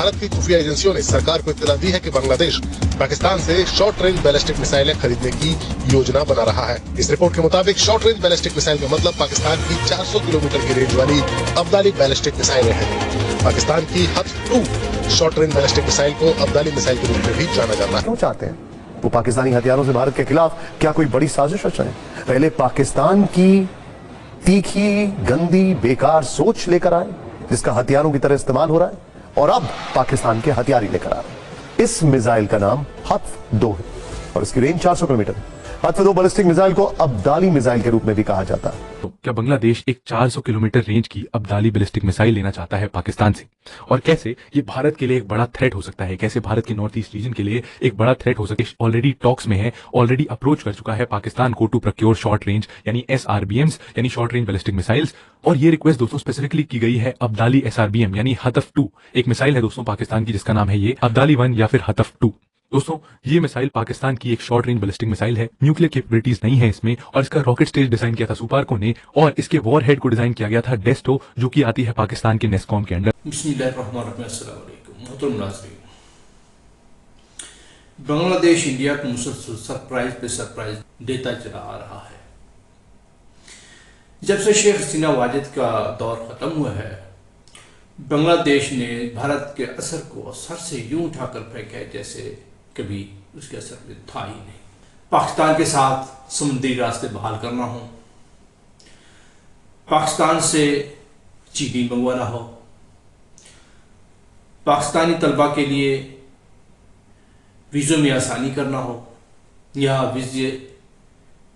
भारत की खुफिया एजेंसियों ने सरकार को इत्तला दी है कि बांग्लादेश पाकिस्तान से शॉर्ट रेंज बैलिस्टिक मिसाइलें खरीदने की योजना बना रहा है। इस रिपोर्ट के मुताबिक शॉर्ट रेंज बैलिस्टिक मिसाइल का मतलब पाकिस्तान की 400 किलोमीटर की रेंज वाली अब्दाली बैलिस्टिक मिसाइलें हैं। पाकिस्तान की हथ-2 शॉर्ट रेंज बैलिस्टिक मिसाइल को अब्दाली मिसाइल के रूप में भी जाना जाता है। क्यों चाहते हैं वो पाकिस्तानी हथियारों से भारत के खिलाफ क्या कोई बड़ी साजिश रचाएं? पहले पाकिस्तान की तीखी, गंदी, बेकार सोच लेकर आए जिसका हथियारों की तरह इस्तेमाल हो रहा है, और अब पाकिस्तान के हथियार ही लेकर आ रहे हैं। इस मिसाइल का नाम हथ-2 है और इसकी रेंज 400 किलोमीटर है। हथ-2 बैलिस्टिक मिसाइल को अब्दाली मिसाइल के रूप में भी कहा जाता है। तो क्या बांग्लादेश एक 400 किलोमीटर रेंज की अब्दाली बैलिस्टिक मिसाइल लेना चाहता है पाकिस्तान से? और कैसे ये भारत के लिए एक बड़ा थ्रेट हो सकता है? कैसे भारत के नॉर्थ ईस्ट रीजन के लिए एक बड़ा थ्रेट हो सकता है? ऑलरेडी टॉक्स में है, ऑलरेडी अप्रोच कर चुका है पाकिस्तान को टू प्रोक्योर शॉर्ट रेंज यानी SRBMs यानी शॉर्ट रेंज बैलिस्टिक मिसाइल्स। और ये रिक्वेस्ट दोस्तों स्पेसिफिकली की गई है अब्दाली SRBM यानी हतफ-2 एक मिसाइल है दोस्तों पाकिस्तान की जिसका नाम है ये अब्दाली 1 या फिर हतफ-2। दोस्तों ये मिसाइल पाकिस्तान की एक शॉर्ट रेंज बैलिस्टिक मिसाइल है, न्यूक्लियर कैपेबिलिटीज नहीं है इसमें, और इसका रॉकेट स्टेज डिजाइन किया था सुपार्को ने, और इसके वॉर हेड को डिजाइन किया गया था डेस्टो, जो कि आती है पाकिस्तान के नेस्कॉम के अंडर। बांग्लादेश इंडिया को मुसलसल सरप्राइज पे सरप्राइज देता चला आ रहा है। जब से शेख हसीना वाजिद का दौर खत्म हुआ है, बांग्लादेश ने भारत के असर को सर से यूं उठाकर फेंका है जैसे कभी उसके असर में था ही नहीं। पाकिस्तान के साथ समुद्री रास्ते बहाल करना हो, पाकिस्तान से चीनी मंगवाना हो, पाकिस्तानी तलबा के लिए वीज़ों में आसानी करना हो या वीज़े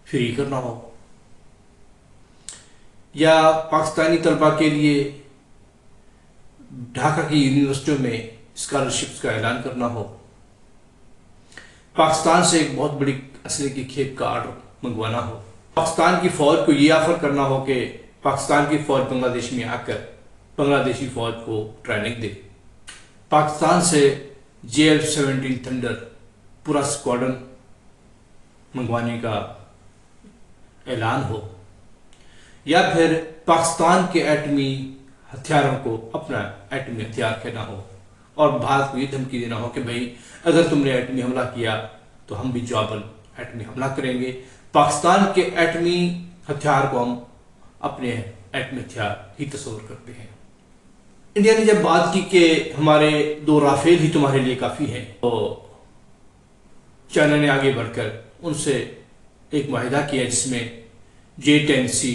फ्री करना हो, या पाकिस्तानी तलबा के लिए ढाका की यूनिवर्सिटियों में स्कॉलरशिप्स का ऐलान करना हो, पाकिस्तान से एक बहुत बड़ी असले की खेप का ऑर्डर मंगवाना हो, पाकिस्तान की फौज को ये ऑफर करना हो कि पाकिस्तान की फौज बांग्लादेश में आकर बांग्लादेशी फौज को ट्रेनिंग दे, पाकिस्तान से JF-17 थंडर पूरा स्क्वाड्रन मंगवाने का ऐलान हो, या फिर पाकिस्तान के एटमी हथियारों को अपना एटमी हथियार कहना हो और भारत को ये धमकी देना हो कि भाई अगर तुमने एटमी हमला किया तो हम भी जवाबन एटमी हमला करेंगे। पाकिस्तान के एटमी हथियार को हम अपने एटमी हथियार ही तस्वर करते हैं। इंडिया ने जब बात की कि हमारे 2 राफेल ही तुम्हारे लिए काफ़ी हैं, तो चाइना ने आगे बढ़कर उनसे एक माहिदा किया जिसमें J-10C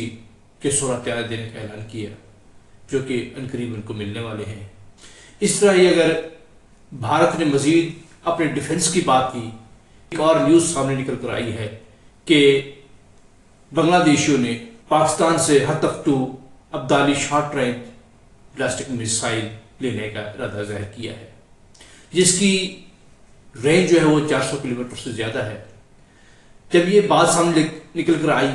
के 16 तैयार देने का ऐलान किया, जो कि अनकरीब उनको मिलने वाले हैं। इस तरह ही अगर भारत ने मजीद अपने डिफेंस की बात की, एक और न्यूज़ सामने निकल कर आई है कि बांग्लादेशियों ने पाकिस्तान से हतफ-2 Abdali short range ballistic missile लेने का इरादा जाहिर किया है, जिसकी रेंज जो है वो 400 किलोमीटर से ज़्यादा है। जब ये बात सामने निकल कर आई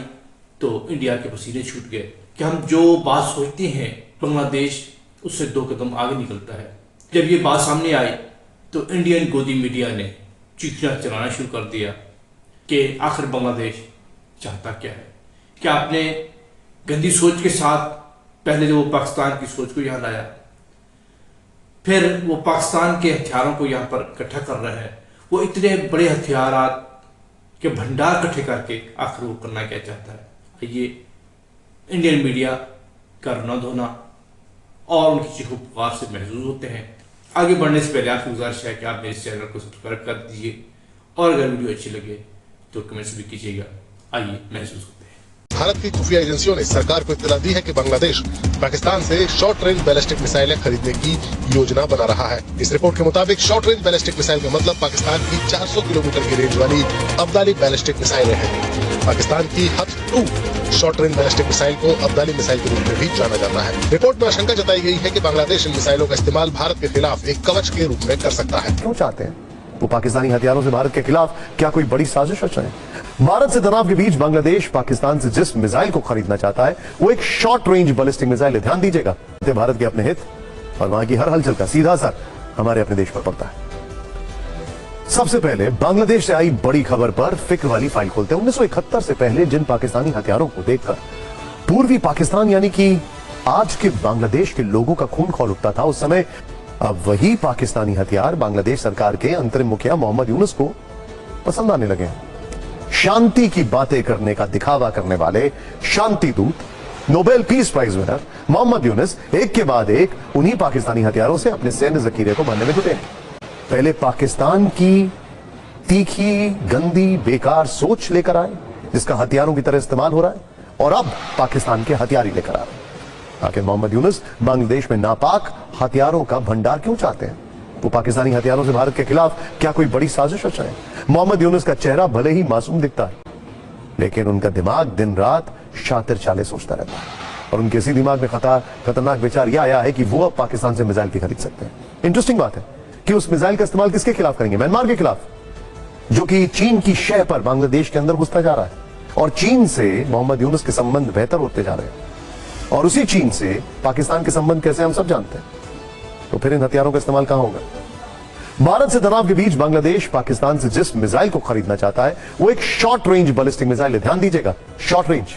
तो इंडिया के पसीने छूट गए कि हम जो बात सोचते हैं बांग्लादेश उससे 2 कदम आगे निकलता है। जब ये बात सामने आई तो इंडियन गोदी मीडिया ने चीखना चलाना शुरू कर दिया कि आखिर बांग्लादेश चाहता क्या है। क्या आपने गंदी सोच के साथ पहले जो वो पाकिस्तान की सोच को यहाँ लाया, फिर वो पाकिस्तान के हथियारों को यहाँ पर इकट्ठा कर रहे हैं, वो इतने बड़े हथियार के भंडार इकट्ठे करके आखिर वो करना क्या चाहता है? ये इंडियन मीडिया का रोना धोना और उनकी चीखों पुकार से महसूस होते हैं। आगे बढ़ने से पहले आपकी गुजारिश है कि आप मेरे चैनल को सब्सक्राइब कर दीजिए और अगर वीडियो अच्छी लगे तो कमेंट्स भी कीजिएगा। आइए महसूस होते हैं। भारत की खुफिया एजेंसियों ने सरकार को इत्तला दी है कि बांग्लादेश पाकिस्तान से शॉर्ट रेंज बैलिस्टिक मिसाइलें खरीदने की योजना बना रहा है। इस रिपोर्ट के मुताबिक शॉर्ट रेंज बैलिस्टिक मिसाइल का मतलब पाकिस्तान की 400 किलोमीटर की रेंज वाली अब्दाली बैलिस्टिक मिसाइलें हैं। पाकिस्तान की हथ-2 शॉर्ट रेंज बैलिस्टिक मिसाइल को अब्दाली मिसाइल के रूप में भी जाना जाता है। रिपोर्ट में आशंका जताई गई है कि बांग्लादेश इन मिसाइलों का इस्तेमाल भारत के खिलाफ एक कवच के रूप में कर सकता है। क्यों चाहते हैं वो पाकिस्तानी हथियारों से भारत के खिलाफ क्या कोई बड़ी साजिश रचाएं? भारत से तनाव के बीच बांग्लादेश पाकिस्तान से जिस मिसाइल को खरीदना चाहता है वो एक शॉर्ट रेंज बैलिस्टिक मिसाइल है। ध्यान दीजिएगा, भारत के अपने हित और वहां की हर हलचल का सीधा असर हमारे अपने देश पर पड़ता है। सबसे पहले बांग्लादेश से आई बड़ी खबर पर फिक्र वाली फाइल खोलते हैं। 1971 से पहले जिन पाकिस्तानी हथियारों को देखकर पूर्वी पाकिस्तान यानी कि आज के बांग्लादेश के लोगों का खून खौल उठता था, उस समय अब वही पाकिस्तानी हथियार बांग्लादेश सरकार के अंतरिम मुखिया मोहम्मद यूनुस को पसंद आने लगे हैं। शांति की बातें करने का दिखावा करने वाले शांति दूत, Nobel peace prize winner Muhammad Yunus एक के बाद एक उन्हीं पाकिस्तानी हथियारों से अपने सैन्य जखीरे को भरने में जुटे हैं। पहले पाकिस्तान की तीखी, गंदी, बेकार सोच लेकर आए जिसका हथियारों की तरह इस्तेमाल हो रहा है, और अब पाकिस्तान के हथियार ही लेकर आ रहे हैं। आखिर मोहम्मद यूनुस बांग्लादेश में नापाक हथियारों का भंडार क्यों चाहते हैं? वो पाकिस्तानी हथियारों से भारत के खिलाफ क्या कोई बड़ी साजिश रच रहे हैं? मोहम्मद यूनुस का चेहरा भले ही मासूम दिखता है, लेकिन उनका दिमाग दिन रात शातिर चाले सोचता रहता है, और उनके इसी दिमाग में खतरनाक विचार यह आया है कि वो अब पाकिस्तान से मिसाइल भी खरीद सकते हैं। इंटरेस्टिंग बात है कि उस मिसाइल का इस्तेमाल किसके खिलाफ करेंगे? म्यांमार के खिलाफ, जो कि चीन की शह पर बांग्लादेश के अंदर घुसता जा रहा है, और चीन से मोहम्मद यूनुस के संबंध बेहतर होते जा रहे हैं, और उसी चीन से पाकिस्तान के संबंध कैसे हम सब जानते हैं। तो फिर इन हथियारों का इस्तेमाल कहां होगा? भारत से तनाव के बीच बांग्लादेश पाकिस्तान से जिस मिसाइल को खरीदना चाहता है वो एक शॉर्ट रेंज बैलिस्टिक मिसाइल है। ध्यान दीजिएगा, short range.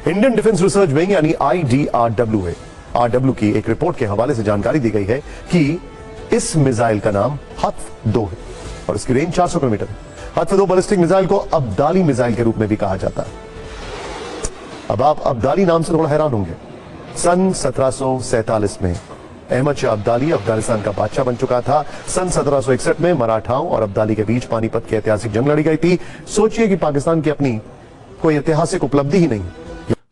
Indian defence research wing यानी IDRW है, RW की एक रिपोर्ट के हवाले से जानकारी दी गई है कि इस मिसाइल का नाम हत्फ-2 है और इसकी रेंज 400 किलोमीटर है। हत्फ-2 बैलिस्टिक मिसाइल को अब्दाली मिसाइल के रूप में भी कहा जाता है। अब आप अब्दाली नाम से थोड़ा हैरान होंगे। सन 1747 में अहमद शाह अब्दाली अफगानिस्तान का बादशाह बन चुका था। सन 1761 में मराठाओं और अब्दाली के बीच पानीपत की ऐतिहासिक जंग लड़ी गई थी। सोचिए कि पाकिस्तान की अपनी कोई ऐतिहासिक उपलब्धि ही नहीं।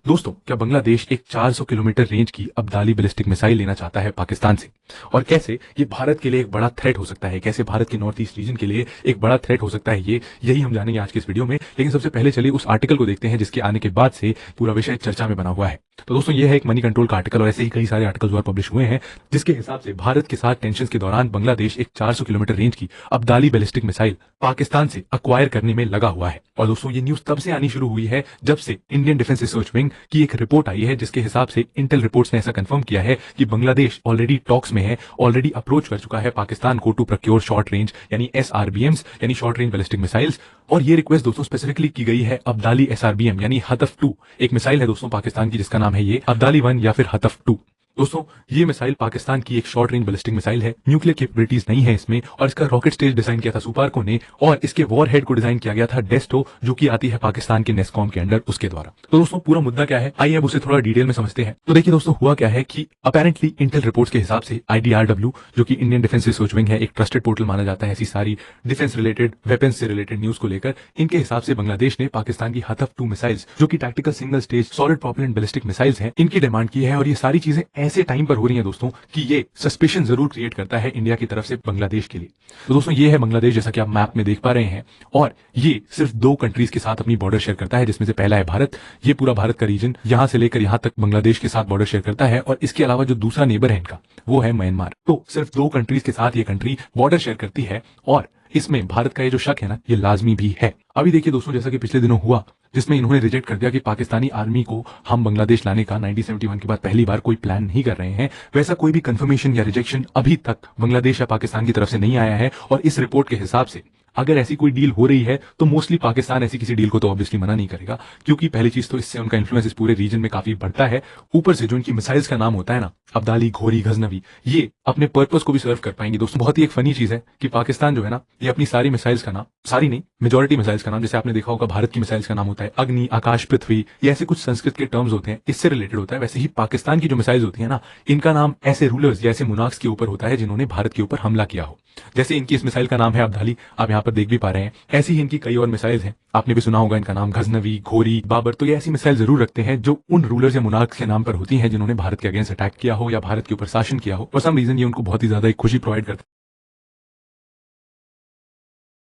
दोस्तों, क्या बांग्लादेश एक 400 किलोमीटर रेंज की अब्दाली बैलिस्टिक मिसाइल लेना चाहता है पाकिस्तान से? और कैसे ये भारत के लिए एक बड़ा थ्रेट हो सकता है? कैसे भारत के नॉर्थ ईस्ट रीजन के लिए एक बड़ा थ्रेट हो सकता है? यही हम जानेंगे आज के इस वीडियो में। लेकिन सबसे पहले चलिए उस आर्टिकल को देखते हैं जिसके आने के बाद से पूरा विषय चर्चा में बना हुआ है। तो दोस्तों, ये है एक मनी कंट्रोल का आर्टिकल, और ऐसे ही कई सारे आर्टिकल्स और पब्लिश हुए हैं जिसके हिसाब से भारत के साथ टेंशन के दौरान बांग्लादेश एक 400 किलोमीटर रेंज की अब्दाली बैलिस्टिक मिसाइल पाकिस्तान से अक्वायर करने में लगा हुआ है। और दोस्तों, ये न्यूज तब से आनी शुरू हुई है जब से इंडियन डिफेंस रिसर्च विंग की एक रिपोर्ट आई है जिसके हिसाब से इंटेल रिपोर्ट्स ने ऐसा कंफर्म किया है कि बांग्लादेश ऑलरेडी टॉक्स में है, ऑलरेडी अप्रोच कर चुका है पाकिस्तान को टू प्रोक्योर शॉर्ट रेंज यानी SRBMs यानी शॉर्ट रेंज बैलिस्टिक मिसाइल्स। और ये रिक्वेस्ट दोस्तों स्पेसिफिकली की गई है अब्दाली SRBM यानी हतफ-2 एक मिसाइल है दोस्तों पाकिस्तान की जिसका नाम है ये अब्दाली 1 या फिर हतफ-2। दोस्तों, ये मिसाइल पाकिस्तान की एक शॉर्ट रेंज बैलिस्टिक मिसाइल है। न्यूक्लियर कैपेबिलिटीज नहीं है इसमें, और इसका रॉकेट स्टेज डिजाइन किया था सुपार्को ने, और इसके वॉरहेड को डिजाइन किया गया था डेस्टो, जो कि आती है पाकिस्तान के नेस्कॉम के अंडर, उसके द्वारा। तो दोस्तों, पूरा मुद्दा क्या है, आइए अब उसे थोड़ा डिटेल में समझते हैं। तो देखिए दोस्तों, हुआ क्या है कि अपेरेंटली इंटेल रिपोर्ट्स के हिसाब से IDRW, जो कि इंडियन डिफेंस रिसर्च विंग है, एक ट्रस्टेड पोर्टल माना जाता है ऐसी सारी डिफेंस रिलेटेड वेपन्स से रिलेटेड न्यूज को लेकर, इनके हिसाब से बांग्लादेश ने पाकिस्तान की हतफ-2 मिसाइल्स, जो कि tactical single stage solid propellant ballistic missiles हैं, इनकी डिमांड की है। और ये सारी चीजें ऐसे टाइम पर हो रही है दोस्तों कि ये सस्पेशन जरूर क्रिएट करता है इंडिया की तरफ से बांग्लादेश के लिए। तो दोस्तों, ये है बांग्लादेश जैसा कि आप मैप में देख पा रहे हैं, और ये सिर्फ 2 कंट्रीज के साथ अपनी बॉर्डर शेयर करता है, जिसमें से पहला है भारत। ये पूरा भारत का रीजन यहां से लेकर यहां तक बांग्लादेश के साथ बॉर्डर शेयर करता है, और इसके अलावा जो दूसरा नेबर है इनका वो है म्यांमार। तो सिर्फ 2 कंट्रीज के साथ ये कंट्री बॉर्डर शेयर करती है, और इसमें भारत का ये जो शक है ना, ये लाजमी भी है। अभी देखिए दोस्तों, जैसा कि पिछले दिनों हुआ जिसमें इन्होंने रिजेक्ट कर दिया कि पाकिस्तानी आर्मी को हम बांग्लादेश लाने का 1971 के बाद पहली बार कोई प्लान नहीं कर रहे हैं, वैसा कोई भी कंफर्मेशन या रिजेक्शन अभी तक बांग्लादेश या पाकिस्तान की तरफ से नहीं आया है। और इस रिपोर्ट के हिसाब से अगर ऐसी कोई डील हो रही है तो मोस्टली पाकिस्तान ऐसी किसी डील को तो ऑब्वियसली मना नहीं करेगा, क्योंकि पहली चीज तो इससे उनका इन्फ्लुएंस इस पूरे रीजन में काफी बढ़ता है। ऊपर से जो इनकी मिसाइल्स का नाम होता है ना, अब्दाली, घोरी, गजनवी, ये अपने पर्पस को भी सर्व कर पाएंगे। दोस्तों, बहुत ही एक फनी चीज है कि पाकिस्तान जो है ना, ये अपनी सारी मिसाइल्स का नाम, सारी नहीं मेजोरिटी मिसाइल्स का नाम, जैसे आपने देखा होगा भारत की मिसाइल्स का नाम होता है अग्नि, आकाश, पृथ्वी, ये ऐसे कुछ संस्कृत के टर्म्स होते हैं, इससे रिलेटेड होता है। वैसे ही पाकिस्तान की जो मिसाइल्स होती है ना, इनका नाम ऐसे रूलर्स या ऐसे मुनाक्स के ऊपर होता है जिन्होंने भारत के ऊपर हमला किया हो। जैसे इनकी इस मिसाइल का नाम है अब्दाली, आप यहाँ पर देख भी पा रहे हैं। ऐसी ही इनकी कई और मिसाइल्स हैं, आपने भी सुना होगा इनका नाम गजनवी, घोरी, बाबर। तो ये ऐसी मिसाइल जरूर रखते हैं जो उन रूलर्स या मुनाक्स के नाम पर होती हैं जिन्होंने भारत के अगेंस्ट अटैक किया हो या भारत के ऊपर शासन किया हो। फॉर सम रीजन ये उनको बहुत ही ज्यादा एक खुशी प्रोवाइड करता है।